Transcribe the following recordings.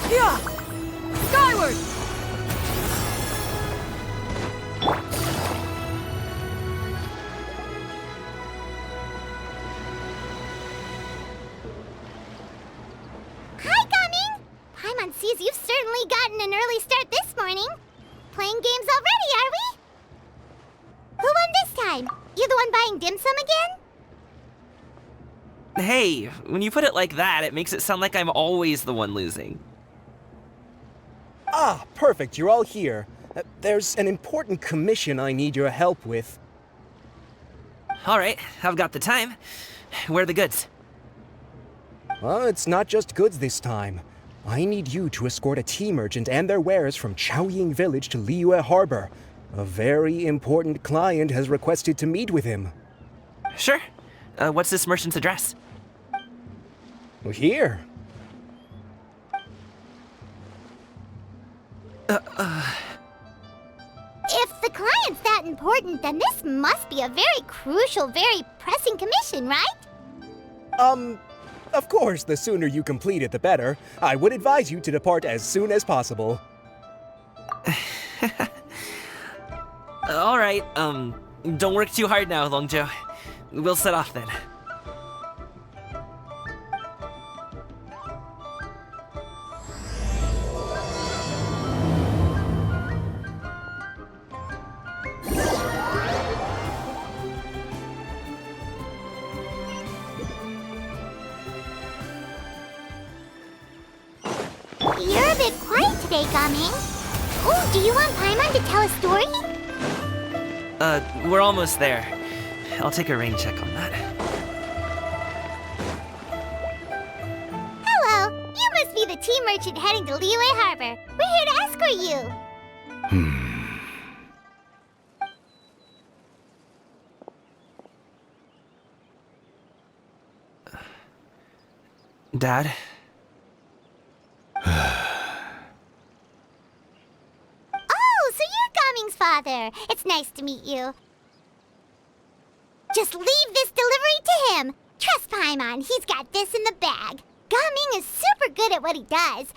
Yeah! Skyward! Hi, Gaming! Paimon sees you've certainly gotten an early start this morning. Playing games already, are we? Who won this time? You the one buying dim sum again? Hey, when you put it like that, it makes it sound like I'm always the one losing. Ah, perfect, you're all here. There's an important commission I need your help with. Alright, I've got the time. Where are the goods? Well, it's not just goods this time. I need you to escort a tea merchant and their wares from Chaoying Village to Liyue Harbor. A very important client has requested to meet with him. Sure. What's this merchant's address? Well, here. If the client's that important, then this must be a very crucial, very pressing commission, right? Of course, the sooner you complete it, the better. I would advise you to depart as soon as possible. Alright, don't work too hard now, Longzhou. We'll set off then. You're a bit quiet today, Gaming. Oh, do you want Paimon to tell a story? We're almost there. I'll take a rain check on that. Hello, you must be the tea merchant heading to Liyue Harbor. We're here to escort you. Dad? Oh, so you're Gaming's father. It's nice to meet you. Just leave this delivery to him. Trust Paimon, he's got this in the bag. Gaming is super good at what he does.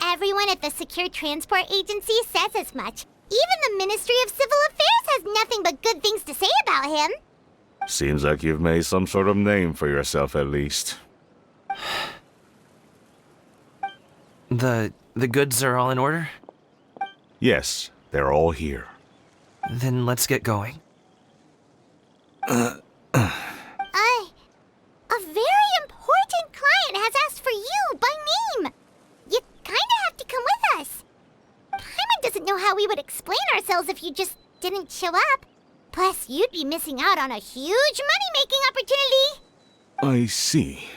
Everyone at the Secure Transport Agency says as much. Even the Ministry of Civil Affairs has nothing but good things to say about him. Seems like you've made some sort of name for yourself at least. The goods are all in order? Yes, they're all here. Then let's get going. A very important client has asked for you by name. You kinda have to come with us. Paimon doesn't know how we would explain ourselves if you just didn't show up. Plus, you'd be missing out on a huge money-making opportunity. I see.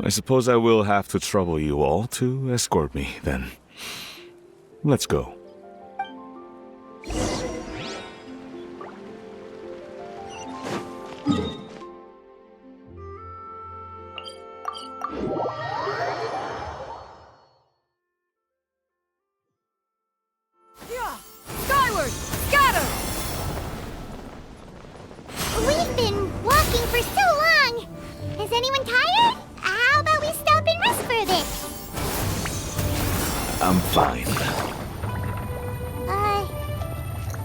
I suppose I will have to trouble you all to escort me, then. Let's go. Yeah! Skyward! Scatter! We've been walking for so long. Is anyone tired? How about we stop and rest for a bit? I'm fine.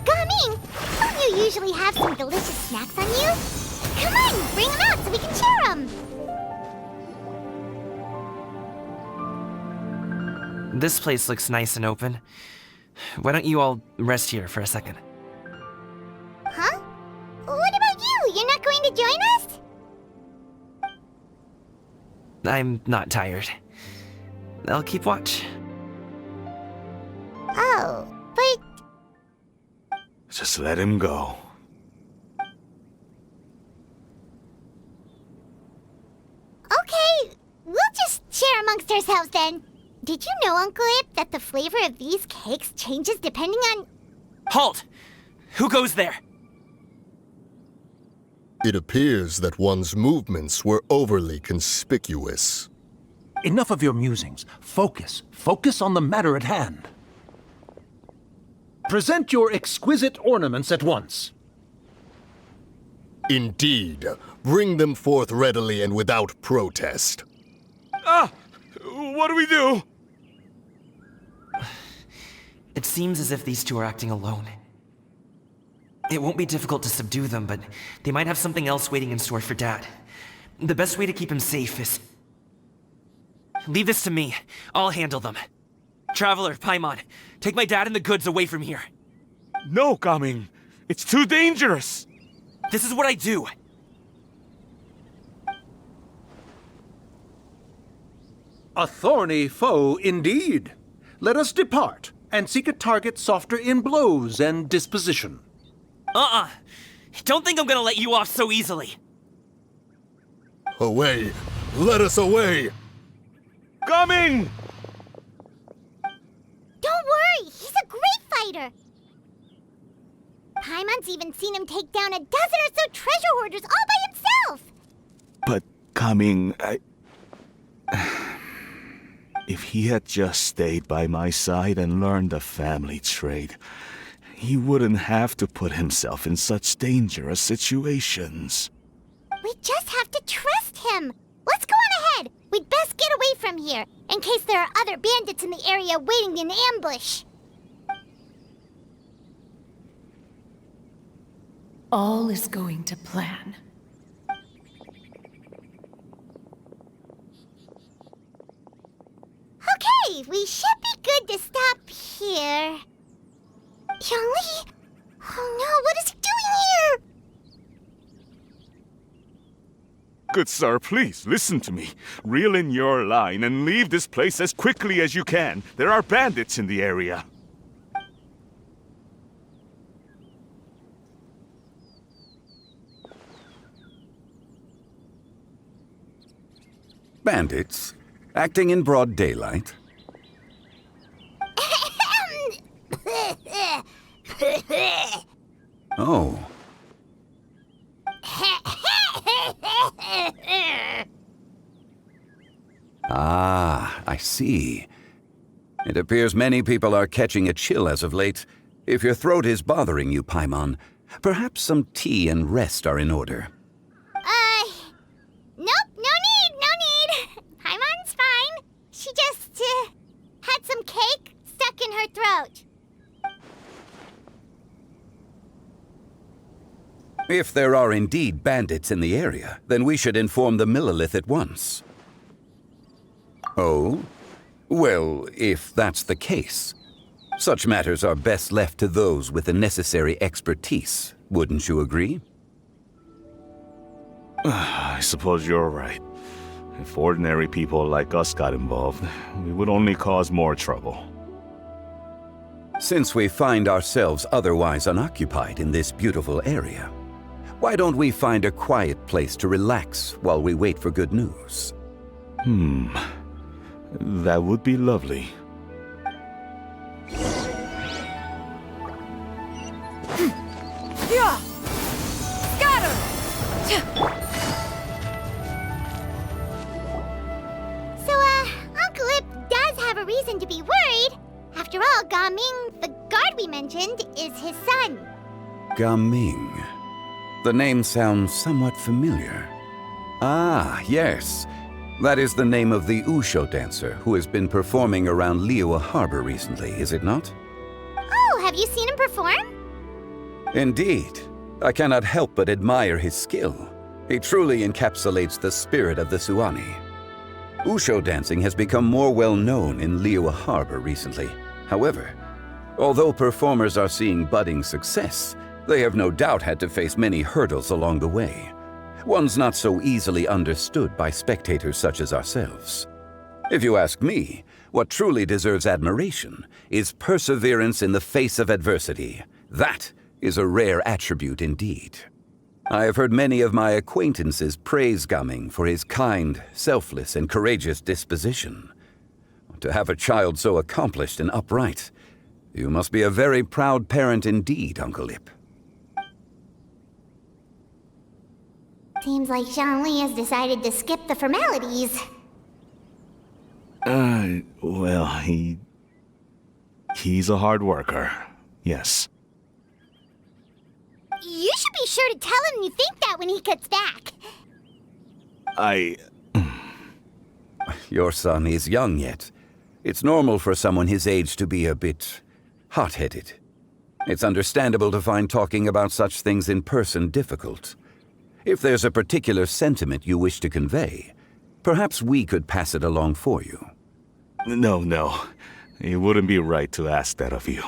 Gaming, don't you usually have some delicious snacks on you? Come on, bring them out so we can share them. This place looks nice and open. Why don't you all rest here for a second? Huh? What about you? You're not going to join us? I'm not tired. I'll keep watch. Oh, but Just let him go. okay, we'll just share amongst ourselves then. Did you know, Uncle Ip, that the flavor of these cakes changes depending on... Halt! Who goes there? It appears that one's movements were overly conspicuous. Enough of your musings. Focus. Focus on the matter at hand. Present your exquisite ornaments at once. Indeed, bring them forth readily and without protest. What do we do? It seems as if these two are acting alone. It won't be difficult to subdue them, but they might have something else waiting in store for Dad. The best way to keep him safe is... Leave this to me. I'll handle them. Traveler, Paimon, take my dad and the goods away from here. No, Gaming. It's too dangerous. This is what I do. A thorny foe indeed. Let us depart and seek a target softer in blows and disposition. Don't think I'm gonna let you off so easily. Away! Let us away! Gaming! Don't worry, he's a great fighter. Paimon's even seen him take down a dozen or so treasure hoarders all by himself. But Gaming, if he had just stayed by my side and learned the family trade, he wouldn't have to put himself in such dangerous situations. We just have to trust him. Let's go on ahead. We'd best get away from here, in case there are other bandits in the area waiting in ambush. All is going to plan. Okay, we should be good to stop here. Yangli? Oh no, what is he doing here? Good sir, please listen to me. Reel in your line and leave this place as quickly as you can. There are bandits in the area. Bandits? Acting in broad daylight? Oh. Ah, I see. It appears many people are catching a chill as of late. If your throat is bothering you, Paimon, perhaps some tea and rest are in order. Nope, no need. Paimon's fine. She just, had some cake stuck in her throat. If there are indeed bandits in the area, then we should inform the Millelith at once. Oh? Well, if that's the case, such matters are best left to those with the necessary expertise, wouldn't you agree? I suppose you're right. If ordinary people like us got involved, we would only cause more trouble. Since we find ourselves otherwise unoccupied in this beautiful area, why don't we find a quiet place to relax while we wait for good news? That would be lovely. Yeah! Scatter! So, Uncle Ip does have a reason to be worried. After all, Gaming, the guard we mentioned, is his son. Gaming. The name sounds somewhat familiar. Ah, yes. That is the name of the Usho dancer who has been performing around Liyue Harbor recently, is it not? Oh, have you seen him perform? Indeed. I cannot help but admire his skill. He truly encapsulates the spirit of the Suani. Usho dancing has become more well known in Liyue Harbor recently. However, although performers are seeing budding success, they have no doubt had to face many hurdles along the way. One's not so easily understood by spectators such as ourselves. If you ask me, what truly deserves admiration is perseverance in the face of adversity. That is a rare attribute indeed. I have heard many of my acquaintances praise Gaming for his kind, selfless, and courageous disposition. To have a child so accomplished and upright, you must be a very proud parent indeed, Uncle Ip. Seems like Zhangli has decided to skip the formalities. Well, he's a hard worker. Yes. You should be sure to tell him you think that when he gets back. Your son is young yet. It's normal for someone his age to be a bit hot-headed. It's understandable to find talking about such things in person difficult. If there's a particular sentiment you wish to convey, perhaps we could pass it along for you. No. It wouldn't be right to ask that of you.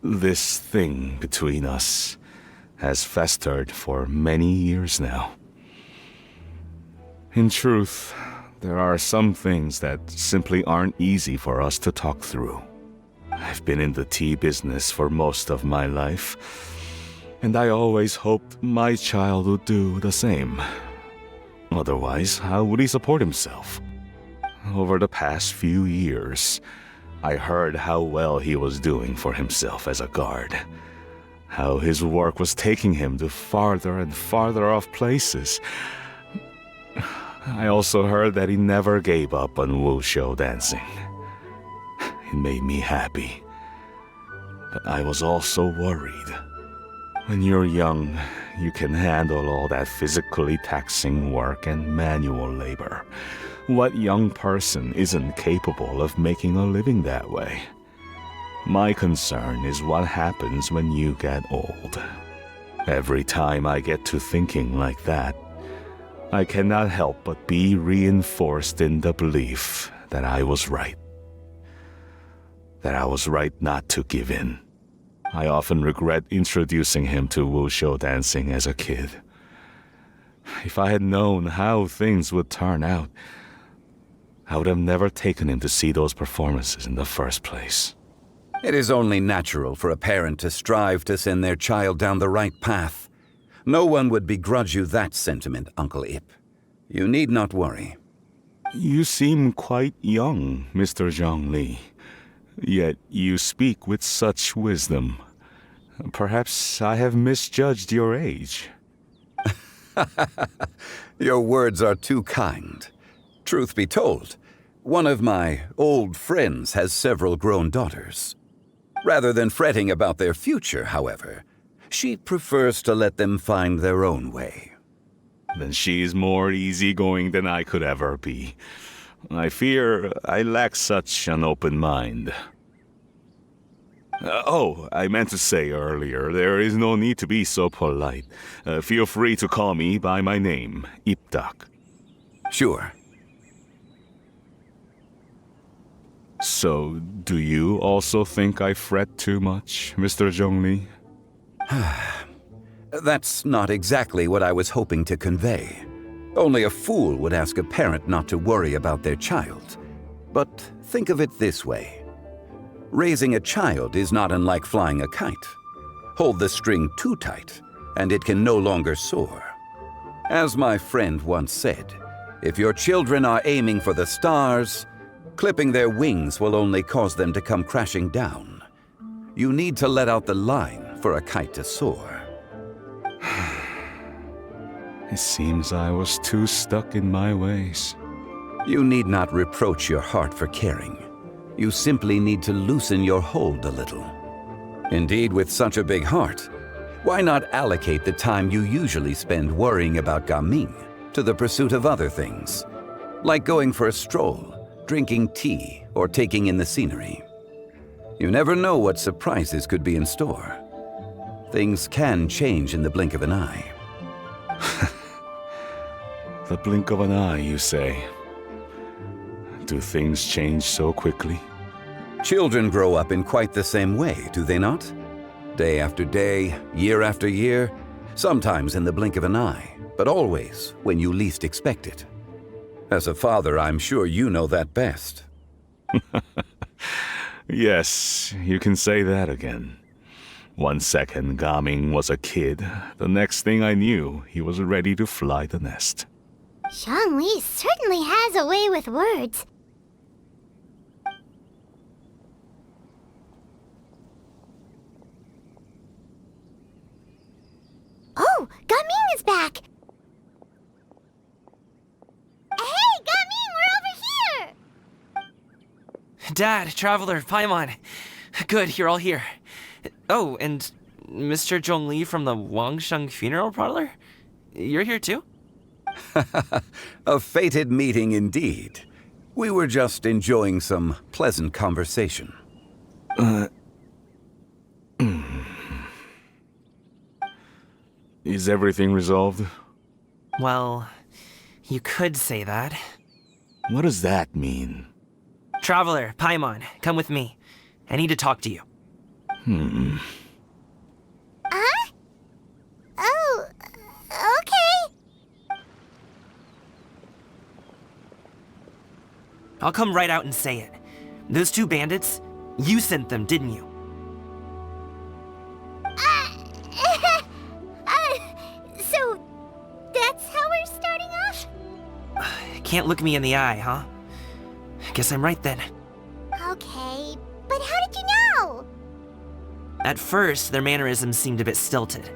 This thing between us has festered for many years now. In truth, there are some things that simply aren't easy for us to talk through. I've been in the tea business for most of my life, and I always hoped my child would do the same. Otherwise, how would he support himself? Over the past few years, I heard how well he was doing for himself as a guard. How his work was taking him to farther and farther off places. I also heard that he never gave up on wushou dancing. It made me happy. But I was also worried. When you're young, you can handle all that physically taxing work and manual labor. What young person isn't capable of making a living that way? My concern is what happens when you get old. Every time I get to thinking like that, I cannot help but be reinforced in the belief that I was right. That I was right not to give in. I often regret introducing him to wushou dancing as a kid. If I had known how things would turn out, I would have never taken him to see those performances in the first place. It is only natural for a parent to strive to send their child down the right path. No one would begrudge you that sentiment, Uncle Ip. You need not worry. You seem quite young, Mr. Zhongli. Yet you speak with such wisdom. Perhaps I have misjudged your age. Your words are too kind. Truth be told, one of my old friends has several grown daughters. Rather than fretting about their future, however, she prefers to let them find their own way. Then she's more easygoing than I could ever be. I fear I lack such an open mind. I meant to say earlier, there is no need to be so polite. Feel free to call me by my name, Ipdak. Sure. So, do you also think I fret too much, Mr. Zhongli? That's not exactly what I was hoping to convey. Only a fool would ask a parent not to worry about their child. But think of it this way. Raising a child is not unlike flying a kite. Hold the string too tight, and it can no longer soar. As my friend once said, if your children are aiming for the stars, clipping their wings will only cause them to come crashing down. You need to let out the line for a kite to soar. It seems I was too stuck in my ways. You need not reproach your heart for caring. You simply need to loosen your hold a little. Indeed, with such a big heart, why not allocate the time you usually spend worrying about Gaming to the pursuit of other things, like going for a stroll, drinking tea, or taking in the scenery? You never know what surprises could be in store. Things can change in the blink of an eye. The blink of an eye, you say? Do things change so quickly? Children grow up in quite the same way, do they not? Day after day, year after year, sometimes in the blink of an eye, but always when you least expect it. As a father, I'm sure you know that best. Yes, you can say that again. 1 second Gaming was a kid, the next thing I knew, he was ready to fly the nest. Zhongli certainly has a way with words. Oh, Gaming is back! Hey, Gaming, we're over here! Dad, Traveler, Paimon. Good, you're all here. Oh, and Mr. Zhongli from the Wangsheng Funeral Parlor? You're here too? A fated meeting indeed. We were just enjoying some pleasant conversation. Is everything resolved? Well, you could say that. What does that mean? Traveler, Paimon, come with me. I need to talk to you. Oh, okay. I'll come right out and say it. Those two bandits, you sent them, didn't you? So, that's how we're starting off? Can't look me in the eye, huh? Guess I'm right then. Okay, but how did you know? At first, their mannerisms seemed a bit stilted.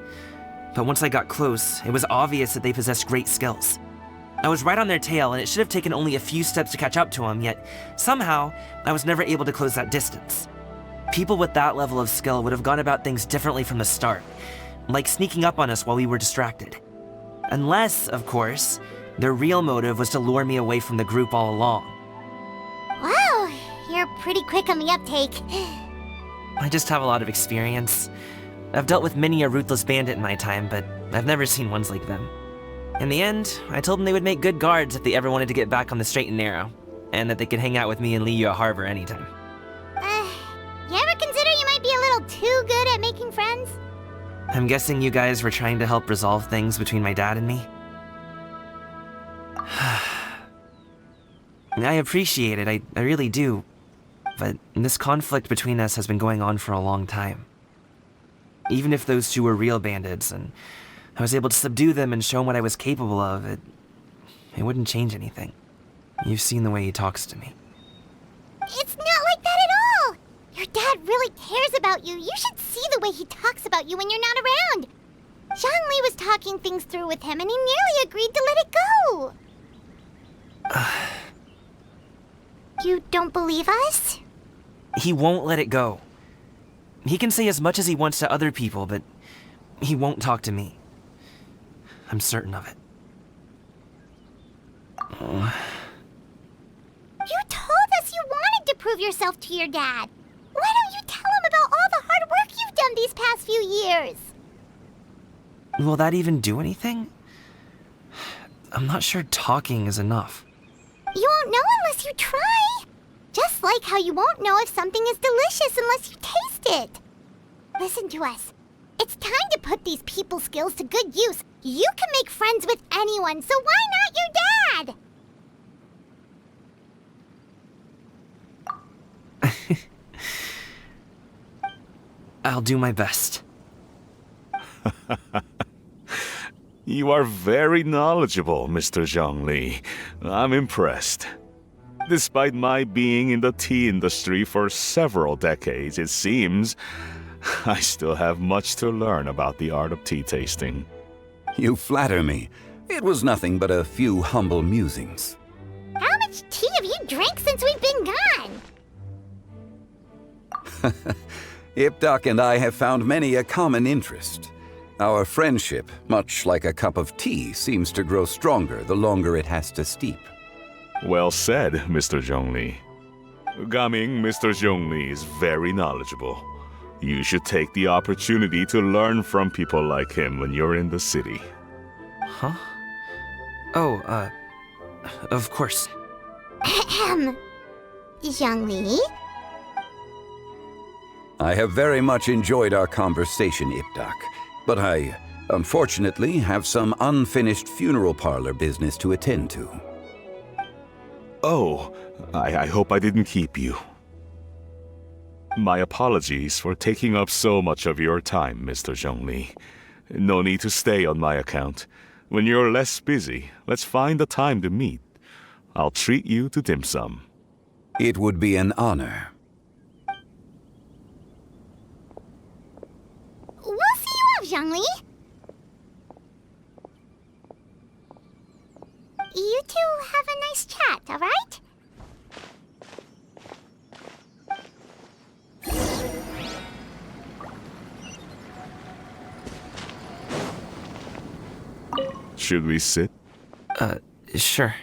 But once I got close, it was obvious that they possessed great skills. I was right on their tail, and it should have taken only a few steps to catch up to them, yet somehow, I was never able to close that distance. People with that level of skill would have gone about things differently from the start, like sneaking up on us while we were distracted. Unless, of course, their real motive was to lure me away from the group all along. Wow, you're pretty quick on the uptake. I just have a lot of experience. I've dealt with many a ruthless bandit in my time, but I've never seen ones like them. In the end, I told them they would make good guards if they ever wanted to get back on the straight and narrow, and that they could hang out with me in Liyue Harbor anytime. You ever consider you might be a little too good at making friends? I'm guessing you guys were trying to help resolve things between my dad and me? I appreciate it, I really do. But this conflict between us has been going on for a long time. Even if those two were real bandits, and I was able to subdue them and show them what I was capable of, it wouldn't change anything. You've seen the way he talks to me. It's not like that at all! Your dad really cares about you. You should see the way he talks about you when you're not around. Zhongli was talking things through with him, and he nearly agreed to let it go. You don't believe us? He won't let it go. He can say as much as he wants to other people, but he won't talk to me. I'm certain of it. You told us you wanted to prove yourself to your dad. Why don't you tell him about all the hard work you've done these past few years? Will that even do anything? I'm not sure talking is enough. You won't know unless you try. Just like how you won't know if something is delicious unless you taste it. Listen to us. It's time to put these people skills to good use. You can make friends with anyone, so why not your dad? I'll do my best. You are very knowledgeable, Mr. Zhongli. I'm impressed. Despite my being in the tea industry for several decades, it seems I still have much to learn about the art of tea tasting. You flatter me. It was nothing but a few humble musings. How much tea have you drank since we've been gone? Ipdak and I have found many a common interest. Our friendship, much like a cup of tea, seems to grow stronger the longer it has to steep. Well said, Mr. Zhongli. Gaming, Mr. Zhongli is very knowledgeable. You should take the opportunity to learn from people like him when you're in the city. Huh? Oh, of course. Ahem. Zhongli? I have very much enjoyed our conversation, Ipdak, but I, unfortunately, have some unfinished funeral parlor business to attend to. Oh, I hope I didn't keep you. My apologies for taking up so much of your time, Mr. Zhongli. No need to stay on my account. When you're less busy, let's find a time to meet. I'll treat you to dim sum. It would be an honor. We'll see you off, Zhongli. You two have a nice chat, all right? Should we sit? Sure.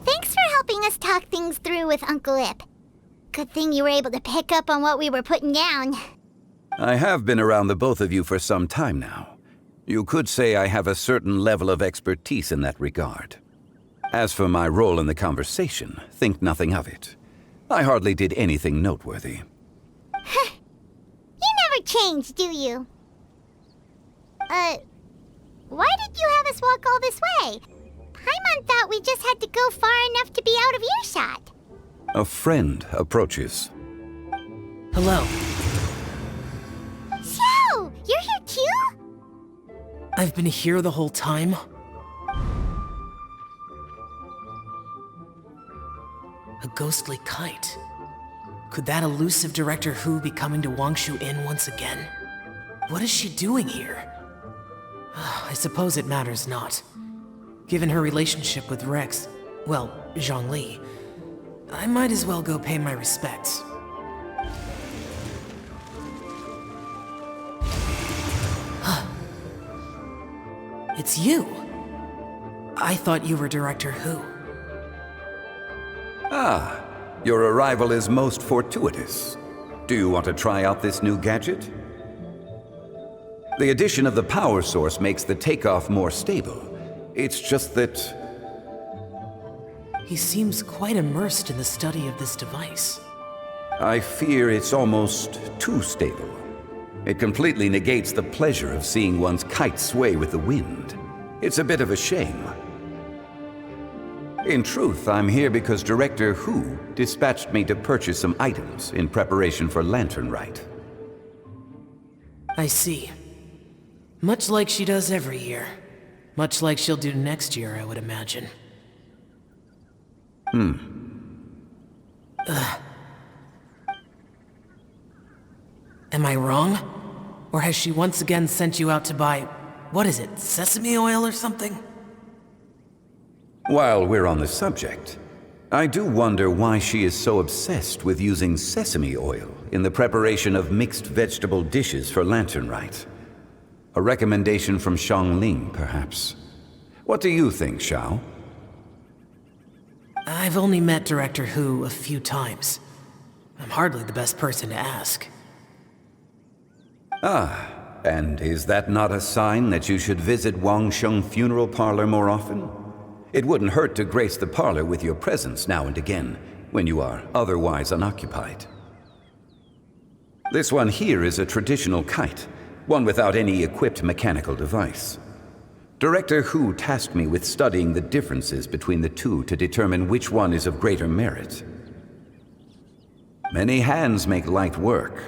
Thanks for helping us talk things through with Uncle Ip. Good thing you were able to pick up on what we were putting down. I have been around the both of you for some time now. You could say I have a certain level of expertise in that regard. As for my role in the conversation, think nothing of it. I hardly did anything noteworthy. You never change, do you? Why did you have us walk all this way? Paimon thought we just had to go far enough to be out of earshot. A friend approaches. Hello. Xiao, you're here too? I've been here the whole time? A ghostly kite. Could that elusive Director Hu be coming to Wangshu Inn once again? What is she doing here? I suppose it matters not. Given her relationship with Rex, well, Zhongli, I might as well go pay my respects. It's you! I thought you were Director Hu. Ah, your arrival is most fortuitous. Do you want to try out this new gadget? The addition of the power source makes the takeoff more stable. It's just that... He seems quite immersed in the study of this device. I fear it's almost too stable. It completely negates the pleasure of seeing one's kite sway with the wind. It's a bit of a shame. In truth, I'm here because Director Hu dispatched me to purchase some items in preparation for Lantern Rite. I see. Much like she does every year. Much like she'll do next year, I would imagine. Am I wrong? Or has she once again sent you out to buy, what is it, sesame oil or something? While we're on the subject, I do wonder why she is so obsessed with using sesame oil in the preparation of mixed vegetable dishes for Lantern Rite. A recommendation from Xiangling, perhaps. What do you think, Xiao? I've only met Director Hu a few times. I'm hardly the best person to ask. Ah, and is that not a sign that you should visit Wangsheng Funeral Parlor more often? It wouldn't hurt to grace the parlor with your presence now and again, when you are otherwise unoccupied. This one here is a traditional kite, one without any equipped mechanical device. Director Hu tasked me with studying the differences between the two to determine which one is of greater merit. Many hands make light work.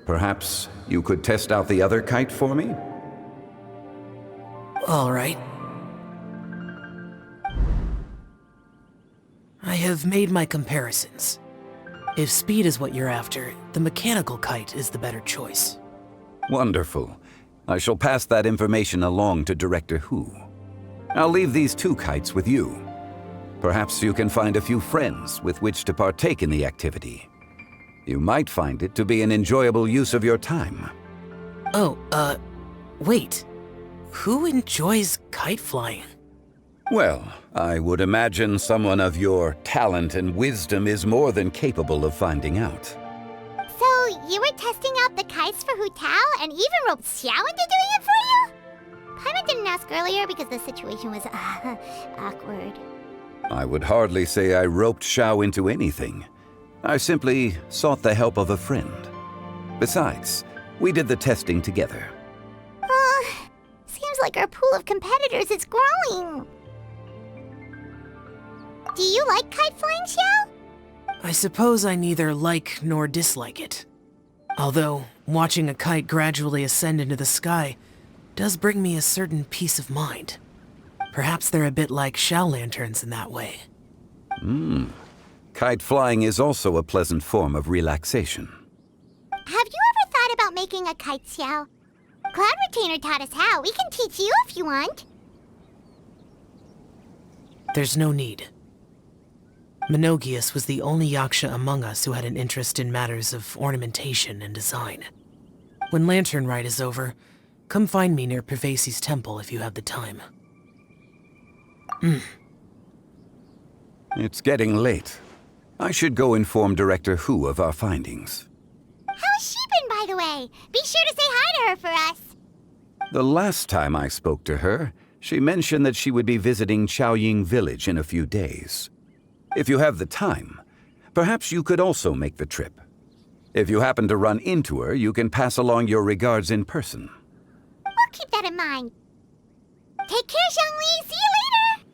Perhaps you could test out the other kite for me? All right. I have made my comparisons. If speed is what you're after, the mechanical kite is the better choice. Wonderful. I shall pass that information along to Director Hu. I'll leave these two kites with you. Perhaps you can find a few friends with which to partake in the activity. You might find it to be an enjoyable use of your time. Oh, wait. Who enjoys kite flying? Well, I would imagine someone of your talent and wisdom is more than capable of finding out. So, you were testing out the kites for Hu Tao and even roped Xiao into doing it for you? Paimon didn't ask earlier because the situation was, awkward. I would hardly say I roped Xiao into anything. I simply sought the help of a friend. Besides, we did the testing together. Seems like our pool of competitors is growing. Do you like kite flying, Xiao? I suppose I neither like nor dislike it. Although, watching a kite gradually ascend into the sky does bring me a certain peace of mind. Perhaps they're a bit like Xiao lanterns in that way. Kite flying is also a pleasant form of relaxation. Have you ever thought about making a kite, Xiao? Cloud Retainer taught us how. We can teach you if you want. There's no need. Menogius was the only yaksha among us who had an interest in matters of ornamentation and design. When Lantern Rite is over, come find me near Pervasi's temple if you have the time. It's getting late. I should go inform Director Hu of our findings. How's she been, by the way? Be sure to say hi to her for us. The last time I spoke to her, she mentioned that she would be visiting Chaoying Village in a few days. If you have the time, perhaps you could also make the trip. If you happen to run into her, you can pass along your regards in person. We'll keep that in mind. Take care, Zhongli. See you later.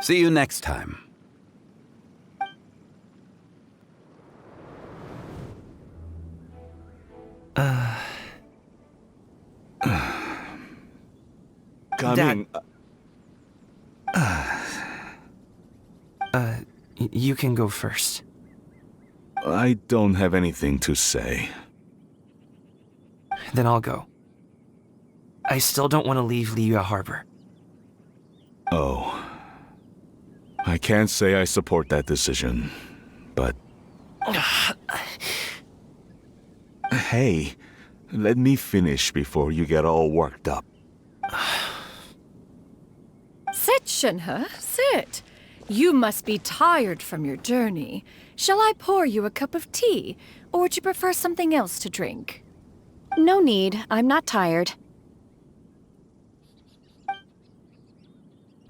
See you next time. Coming. You can go first. I don't have anything to say. Then I'll go. I still don't want to leave Liyue Harbor. Oh. I can't say I support that decision, but... Hey, let me finish before you get all worked up. Sit, Shenhe, sit. You must be tired from your journey. Shall I pour you a cup of tea, or would you prefer something else to drink? No need. I'm not tired.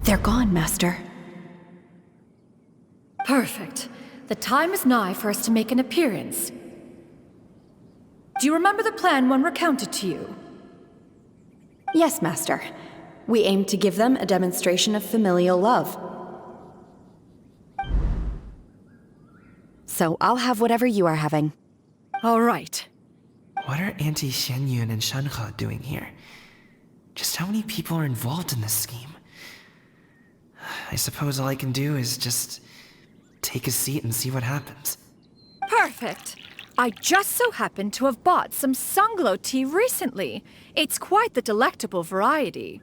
They're gone, Master. Perfect. The time is nigh for us to make an appearance. Do you remember the plan when recounted to you? Yes, Master. We aim to give them a demonstration of familial love. So I'll have whatever you are having. All right. What are Auntie Xianyun and Shenhe doing here? Just how many people are involved in this scheme? I suppose all I can do is just take a seat and see what happens. Perfect. I just so happen to have bought some Sunglow tea recently. It's quite the delectable variety.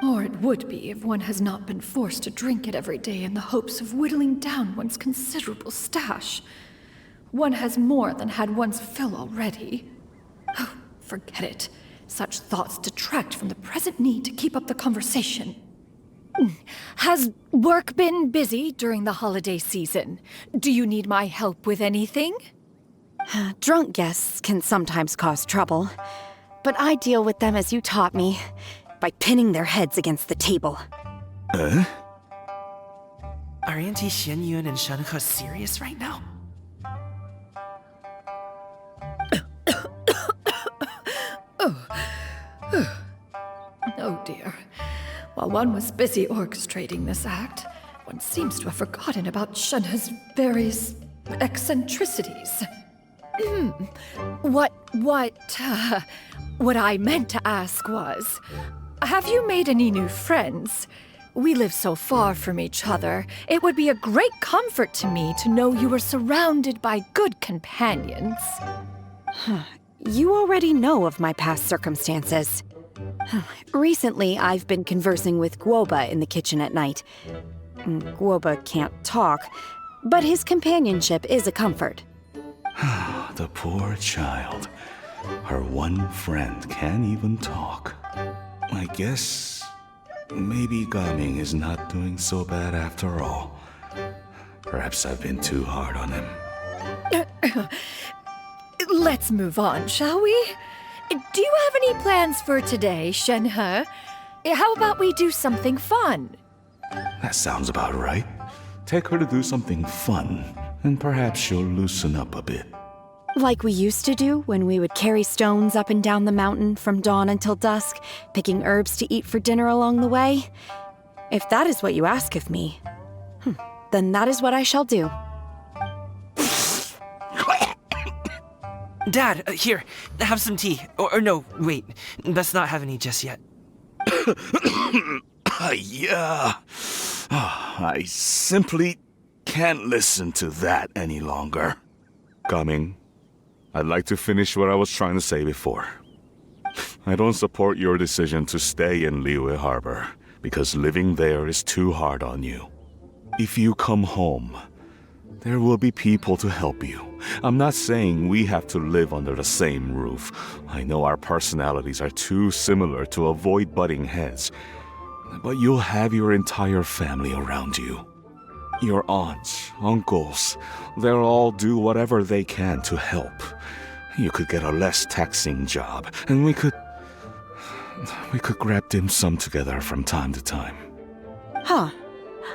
Or it would be if one has not been forced to drink it every day in the hopes of whittling down one's considerable stash. One has more than had one's fill already. Oh, forget it. Such thoughts detract from the present need to keep up the conversation. Has work been busy during the holiday season? Do you need my help with anything? Drunk guests can sometimes cause trouble, but I deal with them as you taught me, by pinning their heads against the table. Are Auntie Xianyun and Shenhe serious right now? Oh dear. While one was busy orchestrating this act, one seems to have forgotten about Shenhe's various eccentricities. What I meant to ask was, have you made any new friends? We live so far from each other. It would be a great comfort to me to know you were surrounded by good companions. You already know of my past circumstances. Recently, I've been conversing with Guoba in the kitchen at night. Guoba can't talk, but his companionship is a comfort. The poor child. Her one friend can't even talk. I guess maybe Gaming is not doing so bad after all. Perhaps I've been too hard on him. Let's move on, shall we? Do you have any plans for today, Shenhe? How about we do something fun? That sounds about right. Take her to do something fun, and perhaps she'll loosen up a bit. Like we used to do when we would carry stones up and down the mountain from dawn until dusk, picking herbs to eat for dinner along the way. If that is what you ask of me, then that is what I shall do. Dad, here, have some tea. Or no, wait, let's not have any just yet. Yeah. I simply can't listen to that any longer. Coming. I'd like to finish what I was trying to say before. I don't support your decision to stay in Liyue Harbor, because living there is too hard on you. If you come home, there will be people to help you. I'm not saying we have to live under the same roof. I know our personalities are too similar to avoid butting heads. But you'll have your entire family around you. Your aunts, uncles, they'll all do whatever they can to help. You could get a less taxing job, and we could grab dim sum together from time to time. Huh.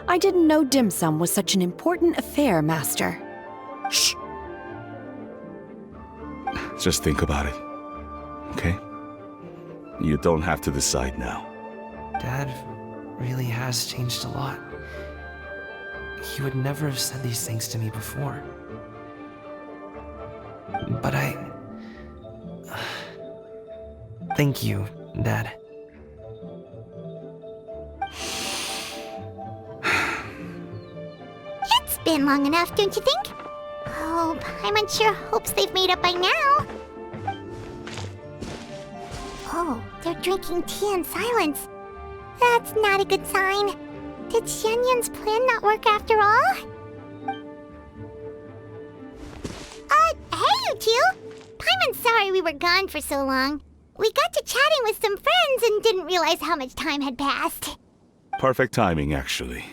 I didn't know dim sum was such an important affair, Master. Shh. Just think about it, okay? You don't have to decide now. Dad really has changed a lot. He would never have said these things to me before. But thank you, Dad. It's been long enough, don't you think? Oh, Paimon sure hopes they've made up by now. Oh, they're drinking tea in silence. That's not a good sign. Did Xianyun's plan not work after all? Hey you two! Paimon's sorry we were gone for so long. We got to chatting with some friends and didn't realize how much time had passed. Perfect timing, actually.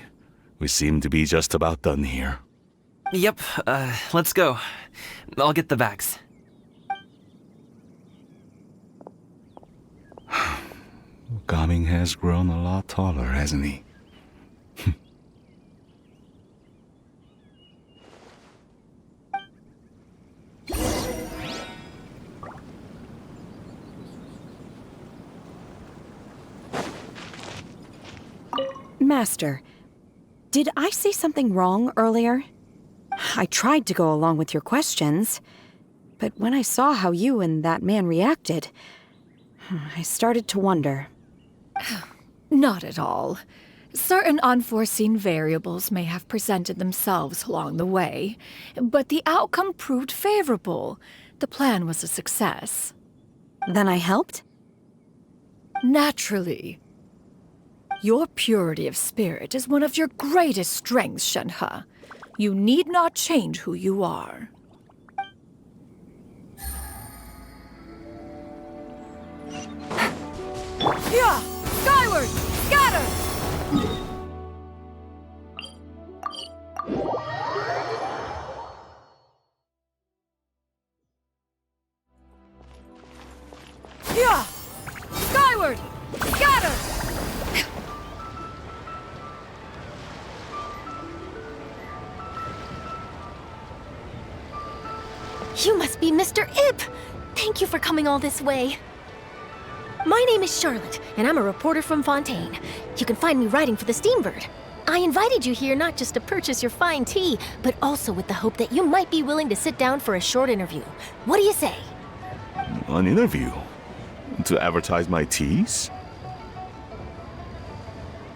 We seem to be just about done here. Yep, let's go. I'll get the bags. Gaming has grown a lot taller, hasn't he? Master, did I say something wrong earlier? I tried to go along with your questions, but when I saw how you and that man reacted, I started to wonder. Not at all. Certain unforeseen variables may have presented themselves along the way, but the outcome proved favorable. The plan was a success. Then I helped? Naturally. Your purity of spirit is one of your greatest strengths, Shenhe. You need not change who you are. Yeah! Skyward! Scatter! Yeah! Skyward! Scatter! You must be Mr. Ip! Thank you for coming all this way. My name is Charlotte, and I'm a reporter from Fontaine. You can find me writing for the Steambird. I invited you here not just to purchase your fine tea, but also with the hope that you might be willing to sit down for a short interview. What do you say? An interview? To advertise my teas?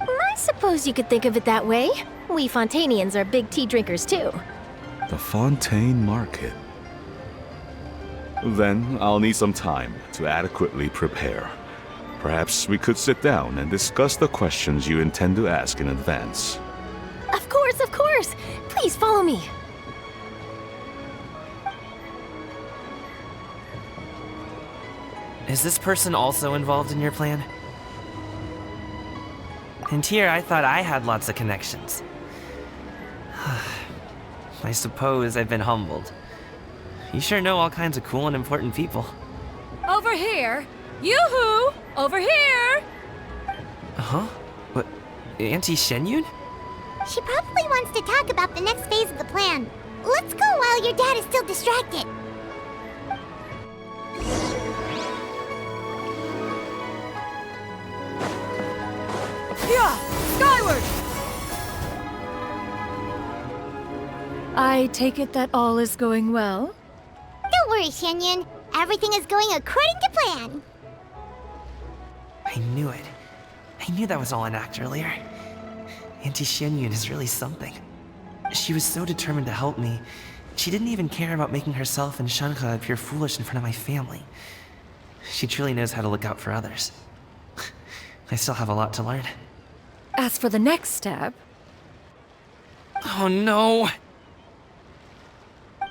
I suppose you could think of it that way. We Fontainians are big tea drinkers too. The Fontaine Market. Then I'll need some time to adequately prepare. Perhaps we could sit down and discuss the questions you intend to ask in advance. Of course, of course! Please follow me. Is this person also involved in your plan? And here I thought I had lots of connections. I suppose I've been humbled. You sure know all kinds of cool and important people. Over here! Yoo-hoo! Over here! Huh? What? Auntie Shenyun? She probably wants to talk about the next phase of the plan. Let's go while your dad is still distracted. Yeah! Skyward! I take it that all is going well? Don't worry, Xianyun. Everything is going according to plan. I knew it. I knew that was all an act earlier. Auntie Shenyun is really something. She was so determined to help me. She didn't even care about making herself and Shenhe appear foolish in front of my family. She truly knows how to look out for others. I still have a lot to learn. As for the next step, Oh no!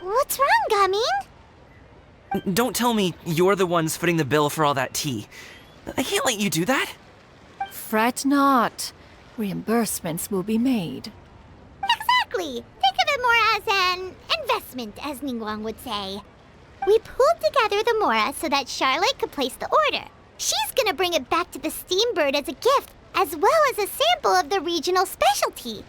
What's wrong, Gaming? Don't tell me you're the ones footing the bill for all that tea. I can't let you do that. Fret not. Reimbursements will be made. Exactly! Think of it more as an investment, as Ningguang would say. We pooled together the Mora so that Charlotte could place the order. She's gonna bring it back to the Steambird as a gift, as well as a sample of the regional specialty.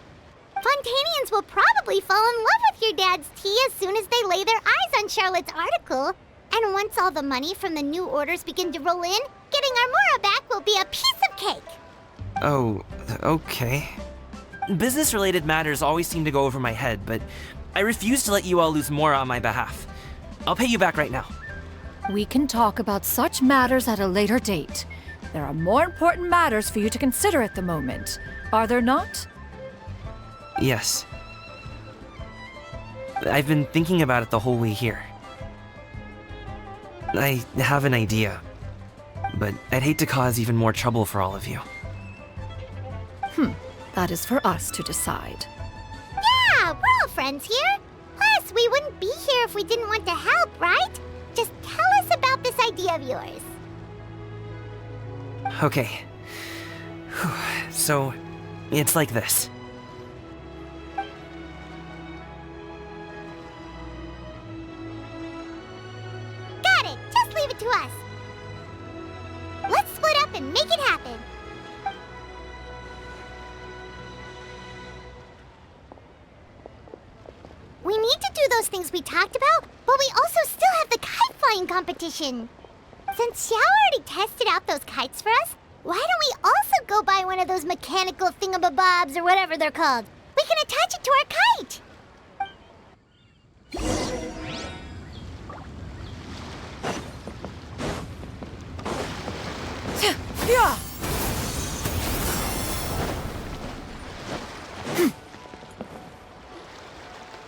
Fontanians will probably fall in love with your dad's tea as soon as they lay their eyes on Charlotte's article. And once all the money from the new orders begin to roll in, getting our Mora back will be a piece of cake. Oh, okay. Business-related matters always seem to go over my head, but I refuse to let you all lose Mora on my behalf. I'll pay you back right now. We can talk about such matters at a later date. There are more important matters for you to consider at the moment, are there not? Yes. I've been thinking about it the whole way here. I have an idea, but I'd hate to cause even more trouble for all of you. That is for us to decide. Yeah, we're all friends here. Plus, we wouldn't be here if we didn't want to help, right? Just tell us about this idea of yours. Okay. So, it's like this. Got it! Just leave it to us. Let's split up and make it happen. We need to do those things we talked about, but we also still have the kite flying competition. Since Xiao already tested out those kites for us, why don't we also go buy one of those mechanical thingamabobs or whatever they're called? We can attach it to our kite. Yeah!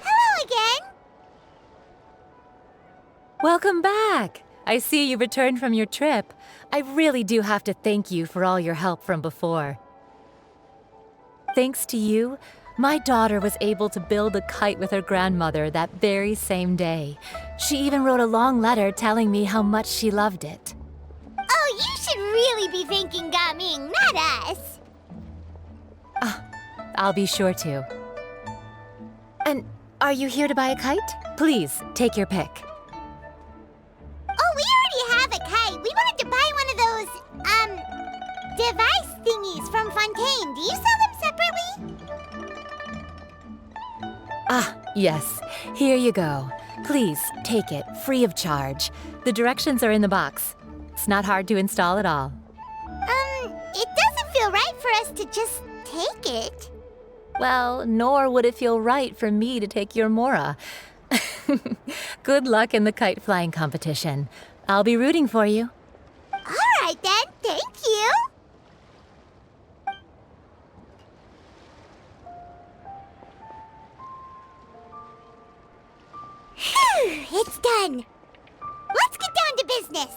Hello again. Welcome back! I see you returned from your trip. I really do have to thank you for all your help from before. Thanks to you, my daughter was able to build a kite with her grandmother that very same day. She even wrote a long letter telling me how much she loved it. Oh, you should really be thanking Gaming, not us. I'll be sure to. And are you here to buy a kite? Please, take your pick. Oh, we already have a kite. We wanted to buy one of those, device thingies from Fontaine. Do you sell them separately? Yes. Here you go. Please, take it, free of charge. The directions are in the box. It's not hard to install at all. It doesn't feel right for us to just take it. Well, nor would it feel right for me to take your Mora. Good luck in the kite flying competition. I'll be rooting for you. All right then, thank you. Phew, it's done. Let's get down to business.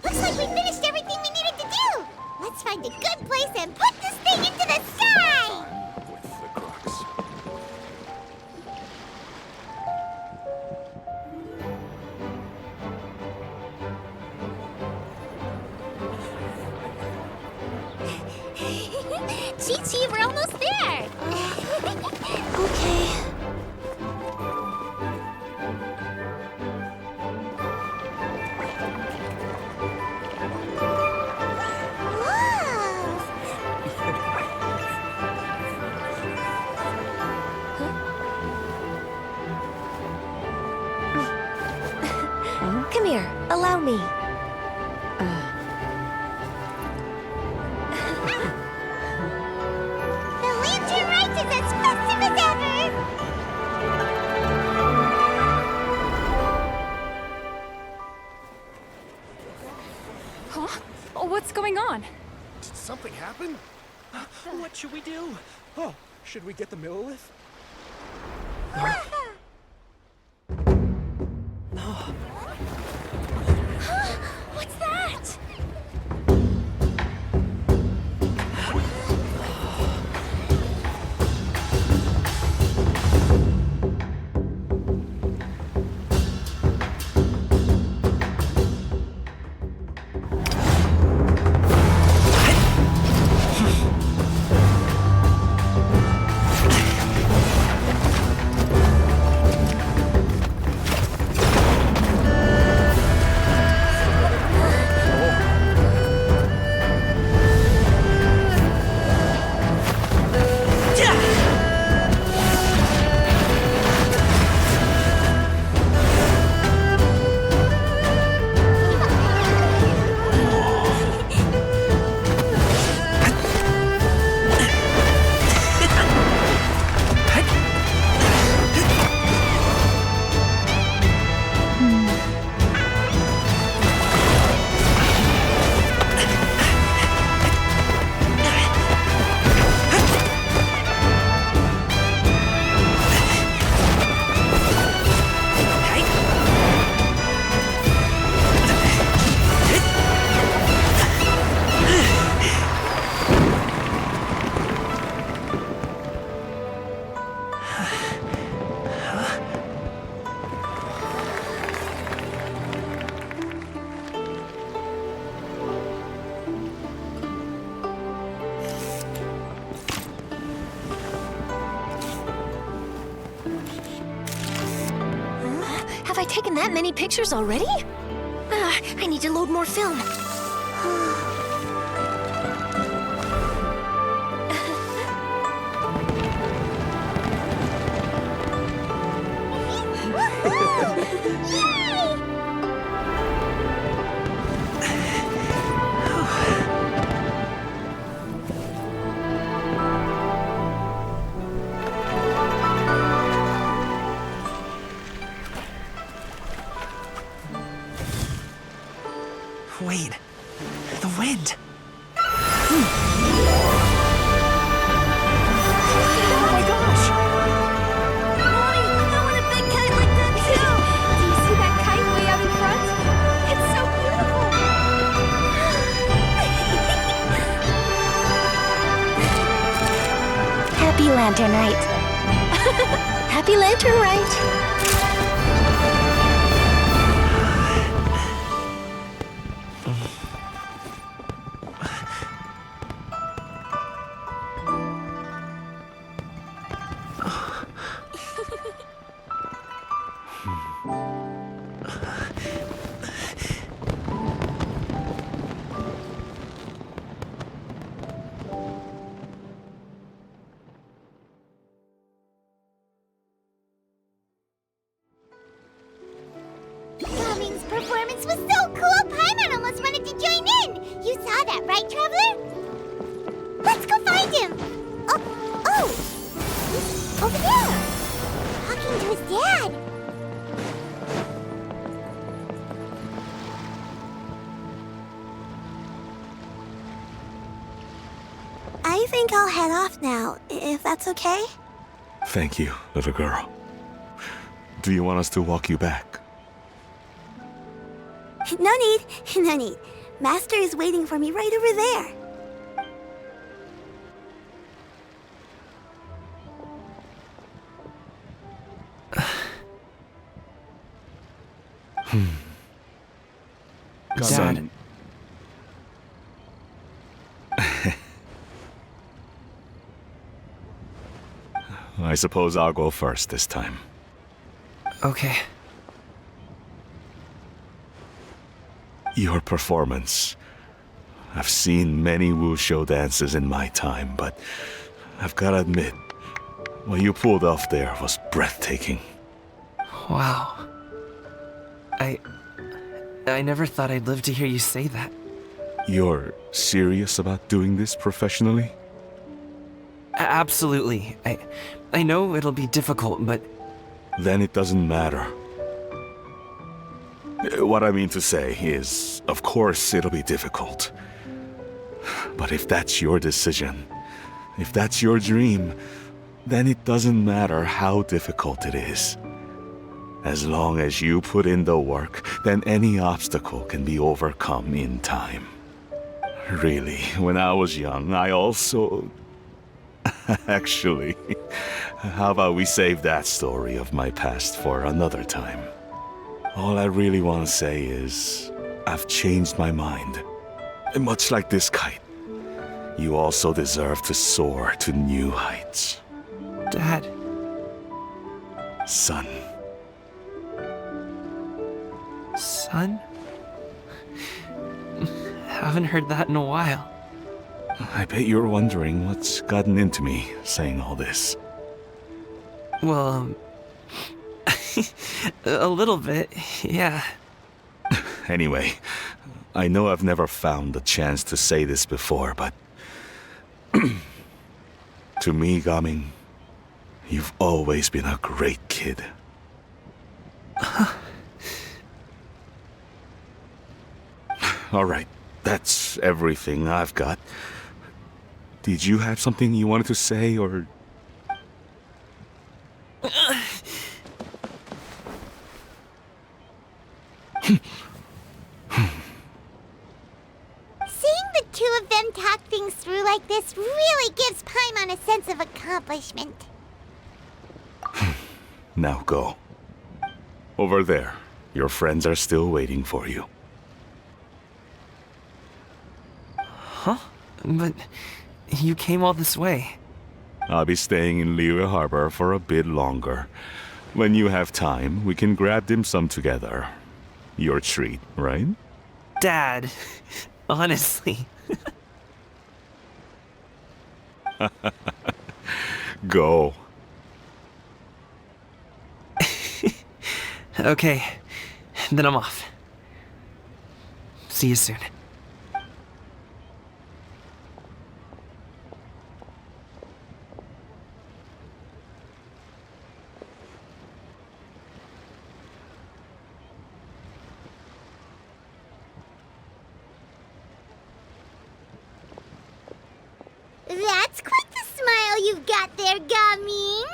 Looks like we finished everything we needed to do. Let's find a good place and put this thing into the sky. With the crux. Chi-Chi, we're almost there. Okay. Come here, allow me. The lantern rite is as festive as ever! Huh? Oh, what's going on? Did something happen? What should we do? Oh, should we get the Millilith? I taken that many pictures already? I need to load more film. Wait, the wind. Oh my gosh! Mommy, I want a big kite like that too! Do you see that kite way out in front? It's so beautiful! Happy Lantern Rite. Happy Lantern Rite. Gaming's performance was so cool, Paimon almost wanted to join in! You saw that, right, Traveler? Let's go find him! Oh! He's over there! Talking to his dad! I think I'll head off now, if that's okay? Thank you, little girl. Do you want us to walk you back? No need, no need. Master is waiting for me right over there. Dad. I suppose I'll go first this time. Okay. Your performance. I've seen many wushou dances in my time, but I've gotta admit, what you pulled off there was breathtaking. Wow. I never thought I'd live to hear you say that. You're serious about doing this professionally? Absolutely. I know it'll be difficult, but... Then it doesn't matter. What I mean to say is, of course it'll be difficult. But if that's your decision, if that's your dream, then it doesn't matter how difficult it is. As long as you put in the work, then any obstacle can be overcome in time. Really, when I was young, I also... Actually, how about we save that story of my past for another time? All I really want to say is, I've changed my mind. And much like this kite, you also deserve to soar to new heights. Dad. Son. Son? Haven't heard that in a while. I bet you're wondering what's gotten into me saying all this. Well, a little bit, yeah. Anyway, I know I've never found the chance to say this before, but... to me, Gaming, you've always been a great kid. Alright, that's everything I've got. Did you have something you wanted to say, or... Seeing the two of them talk things through like this really gives Paimon a sense of accomplishment. Now go. Over there. Your friends are still waiting for you. Huh? But you came all this way. I'll be staying in Liyue Harbor for a bit longer. When you have time, we can grab dim sum together. Your treat, right? Dad, honestly. Go. Okay, then I'm off. See you soon. That's quite the smile you've got there, Gaming.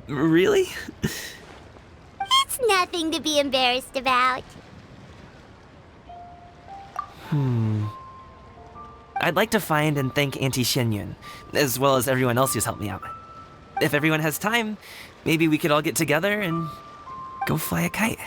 Really? It's nothing to be embarrassed about. I'd like to find and thank Auntie Xinyun, as well as everyone else who's helped me out. If everyone has time, maybe we could all get together and go fly a kite.